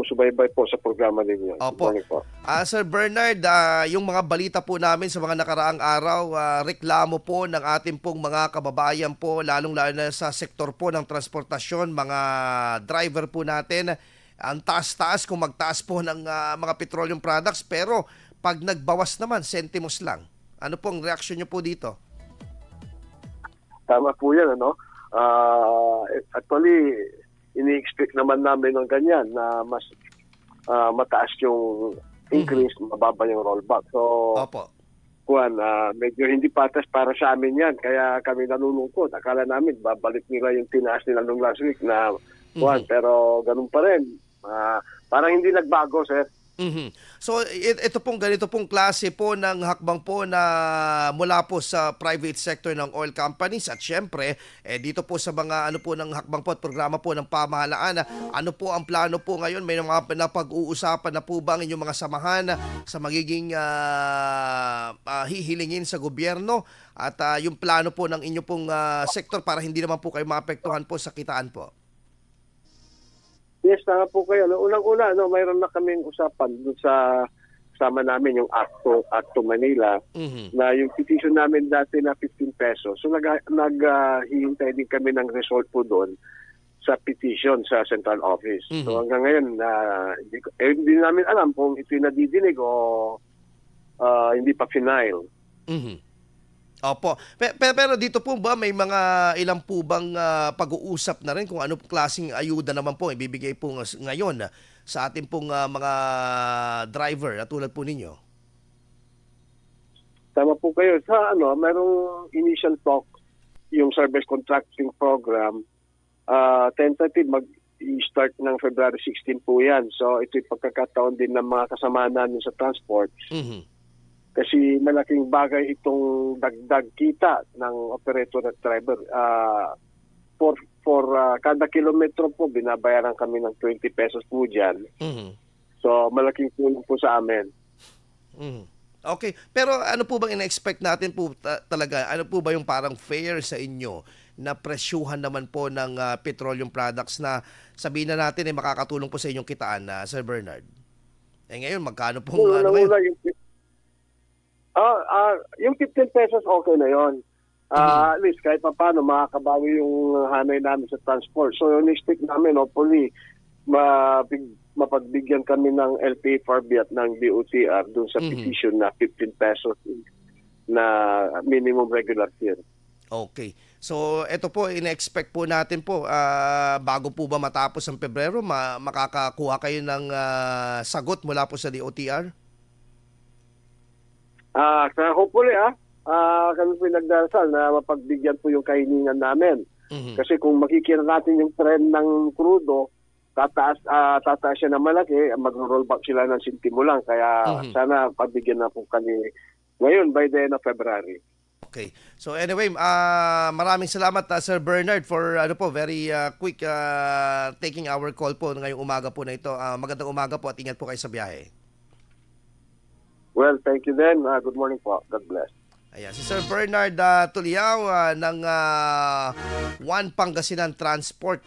sumusubaybay po sa programa ninyo. Opo. Po. Sir Bernard, yung mga balita po namin sa mga nakaraang araw, reklamo po ng ating pong mga kababayan po, lalong-lalo na sa sektor po ng transportasyon, mga driver po natin, ang taas-taas kung magtaas po ng mga petroleum products, pero pag nagbawas naman, sentimos lang. Ano pong reaksyon niyo po dito? Tama po yan, ano? Actually, ini-expect naman namin ng ganyan na mas mataas yung increase, mababa yung rollback. So, Opo. Juan, medyo hindi patas para sa amin yan. Kaya kami nalulungkot. Akala namin, babalik nila yung tinaas nila nung last week na Juan. Pero ganun pa rin. Parang hindi nagbago, sir. So ito pong ganito pong klase po ng hakbang po na mula po sa private sector ng oil companies at syempre dito po sa mga ano po ng hakbang po at programa po ng pamahalaan, ano po ang plano po ngayon? May mga napag-uusapan na po ba ang inyong mga samahan sa magiging hihilingin sa gobyerno at yung plano po ng inyong pong sektor para hindi naman po kayo maapektuhan po sa kitaan po? Yes, tama po kayo. Unang-una, mayroon na kaming usapan doon sa kasama namin yung Acto Manila na yung petition namin dati na 15 pesos. So naghihintay din kami ng result po doon sa petition sa central office. So hanggang ngayon, hindi namin alam kung ito nadidinig o hindi pa final. Opo. Pero dito po ba may mga ilang po bang pag-uusap na rin kung ano klaseng ayuda naman po ibibigay po ngayon sa ating pong mga driver na tulad po ninyo? Tama po kayo. Sa mayroong initial talk yung service contracting program, tentative mag-start ng February 16 po yan. So ito'y pagkakataon din ng mga kasama namin sa transport. Kasi malaking bagay itong dagdag kita ng operator at driver. For kada kilometro po, binabayaran kami ng 20 pesos po dyan. So malaking tulong po sa amin. Okay. Pero ano po bang ina-expect natin po talaga? Ano po ba yung parang fair sa inyo na presyuhan naman po ng petroleum products na sabihin na natin makakatulong po sa inyong kitaan, Sir Bernard? Ngayon, magkano po? Yung 15 pesos okay na yon. At least kahit pa paano makakabawi yung hanay namin sa transport. So yung next week namin, hopefully, mapagbigyan kami ng LTFRB at ng DOTR dun sa petition na 15 pesos na minimum regular fare. Okay. So ito po, ina-expect po natin po, bago po ba matapos ang Pebrero, makakakuha kayo ng sagot mula po sa DOTR? Hopefully, kami po nagdarasal na mapagbigyan po yung kahilingan namin. Kasi kung makikita natin yung trend ng crudo, tataas siya na malaki, mag-rollback sila ng sintimo lang. Kaya sana pagbigyan na po kami ngayon by the end of February. Okay. So anyway, maraming salamat Sir Bernard for very quick taking our call po ngayong umaga po na ito. Magandang umaga po at ingat po kayo sa biyahe. Well, thank you then. Good morning po. God bless. Ayan, si Sir Bernard Tuliao ng One Pangasinan Transport.